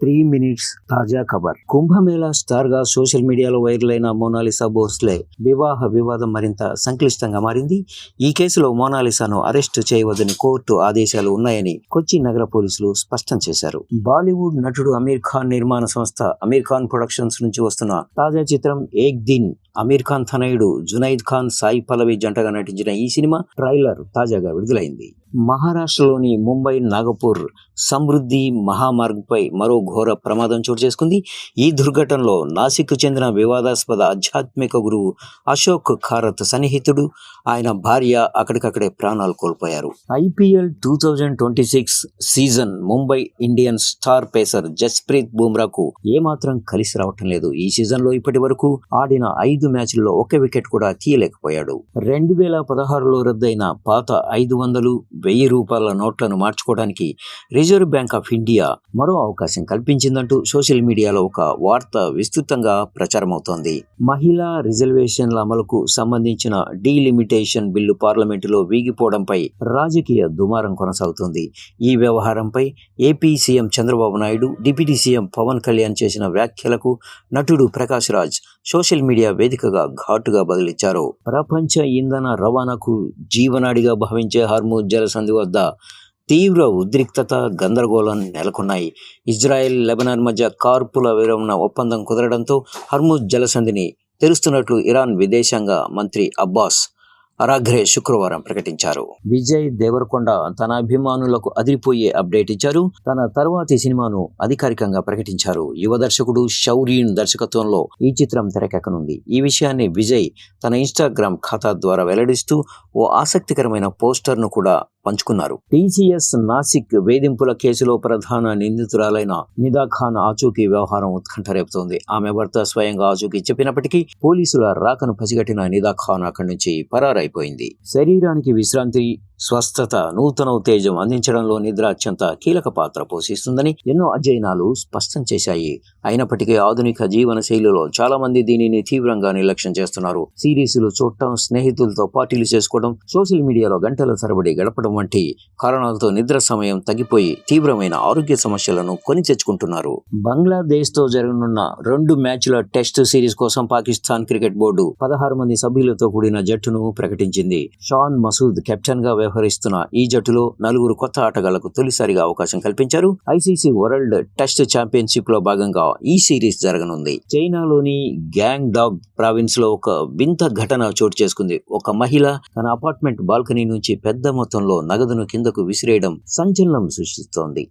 3 minutes తాజా ఖబర్. Kumbh Mela star గా social మీడియాలో వైరల్ అయిన మోనాలిసా భోస్లే వివాహ వివాదం మరింత సంక్లిష్టంగా మారింది. ఈ కేసులో మోనాలిసాను అరెస్టు చేయవద్దని కోర్టు ఆదేశాలు ఉన్నాయని కొచ్చి నగర పోలీసులు స్పష్టం చేశారు. బాలీవుడ్ నటుడు అమీర్ ఖాన్ నిర్మాణ సంస్థ అమీర్ ఖాన్ ప్రొడక్షన్స్ నుంచి వస్తున్న తాజా చిత్రం ఏక్ దిన్ అమీర్ ఖాన్ తనయుడు జునైద్ ఖాన్, సాయి పల్లవి జంటగా నటించిన ఈ సినిమా ట్రైలర్ తాజాగా విడుదలైంది. మహారాష్ట్రలోని ముంబై నాగపూర్ సమృద్ధి మహామార్గ్పై మరో ఘోర ప్రమాదం చోటు చేసుకుంది. ఈ దుర్ఘటనలో నాసిక్కు చెందిన వివాదాస్పద ఆధ్యాత్మిక గురువు అశోక్ ఖారత్ సన్నిహితుడు, ఆయన భార్య అక్కడికక్కడే ప్రాణాలు కోల్పోయారు. IPL 2026 season Mumbai Indians star pacer Jasprit బుమ్రాకు ఏమాత్రం కలిసి రావటం లేదు. ఈ సీజన్లో ఇప్పటి వరకు ఆడిన 5 మ్యాచ్ల్లో ఒక్క వికెట్ కూడా తీయలేకపోయాడు. 2016లో రద్దయిన పాత 500, 1000 రూపాయల నోట్లను మార్చుకోవడానికి రిజర్వ్ బ్యాంక్ ఆఫ్ ఇండియా మరో అవకాశం కల్పించిందంటూ సోషల్ మీడియాలో ఒక వార్త విస్తృతంగా ప్రచారమవుతోంది. మహిళా రిజర్వేషన్ల అమలుకు సంబంధించిన డీలిమిటేషన్ బిల్లు పార్లమెంటులో వీగిపోవడంపై రాజకీయ దుమారం కొనసాగుతోంది. ఈ వ్యవహారంపై AP CM Chandrababu Naidu, deputy CM Pawan Kalyan చేసిన వ్యాఖ్యలకు నటుడు ప్రకాష్ రాజ్ సోషల్ మీడియా వేదికగా ఘాటుగా బదులిచ్చారు. ప్రపంచ ఇంధన రవాణాకు జీవనాడిగా భావించే హార్ముజ్ జలసంధి వద్ద తీవ్ర ఉద్రిక్తత, గందరగోళం నెలకొన్నాయి. ఇజ్రాయెల్, లెబనాన్ మధ్య కాల్పుల విరమణ ఒప్పందం కుదరడంతో హార్ముజ్ జలసంధిని తెరుస్తున్నట్లు ఇరాన్ విదేశాంగ మంత్రి అబ్బాస్ అరాఘ్రే శుక్రవారం ప్రకటించారు. విజయ్ దేవరకొండ తన అభిమానులకు అదిరిపోయే అప్డేట్ ఇచ్చారు. తన తర్వాతి సినిమాను అధికారికంగా ప్రకటించారు. యువ దర్శకుడు షౌరీన్ దర్శకత్వంలో ఈ చిత్రం తెరకెక్కనుంది. ఈ విషయాన్ని విజయ్ తన ఇన్స్టాగ్రామ్ ఖాతా ద్వారా వెల్లడిస్తూ ఓ ఆసక్తికరమైన పోస్టర్ను కూడా పంచుకున్నారు. TCS నాసిక్ వేధింపుల కేసులో ప్రధాన నిందితురాలైన నిదా ఖాన్ ఆచూకీ వ్యవహారం ఉత్కంఠ రేపుతోంది. ఆమె భర్త స్వయంగా ఆచూకీ చెప్పినప్పటికీ పోలీసుల రాకను పసిగట్టిన నిదా ఖాన్ అక్కడి నుంచి పరారైపోయింది. శరీరానికి విశ్రాంతి, స్వస్థత, నూతన ఉత్తేజం అందించడంలో నిద్ర అత్యంత కీలక పాత్ర పోషిస్తుందని ఎన్నో అధ్యయనాలు స్పష్టం చేశాయి. అయినప్పటికీ ఆధునిక జీవన శైలిలో చాలా మంది దీనిని తీవ్రంగా నిర్లక్ష్యం చేస్తున్నారు. సిరీస్లు చూడటం, స్నేహితులతో పార్టీలు చేసుకోవడం, సోషల్ మీడియాలో గంటల తరబడి గడపడం వంటి కారణాలతో నిద్ర సమయం తగ్గిపోయి తీవ్రమైన ఆరోగ్య సమస్యలను కొని తెచ్చుకుంటున్నారు. బంగ్లాదేశ్ తో జరగనున్న 2 మ్యాచ్ల టెస్ట్ సిరీస్ కోసం పాకిస్తాన్ క్రికెట్ బోర్డు 16 మంది సభ్యులతో కూడిన జట్టును ప్రకటించింది. షాన్ మసూద్ కెప్టెన్ గా వ్యవహరిస్తున్న ఈ జట్టులో 4 కొత్త ఆటగాళ్లకు తొలిసారిగా అవకాశం కల్పించారు. ICC వరల్డ్ టెస్ట్ ఛాంపియన్షిప్ లో భాగంగా ఈ సిరీస్ జరగనుంది. చైనాలోని గ్యాంగ్ డాక్ ప్రావిన్స్ లో ఒక వింత ఘటన చోటు చేసుకుంది. ఒక మహిళ తన అపార్ట్మెంట్ బాల్కనీ నుంచి పెద్ద మొత్తంలో నగదును కిందకు విసిరేయడం సంచలనం సృష్టిస్తోంది.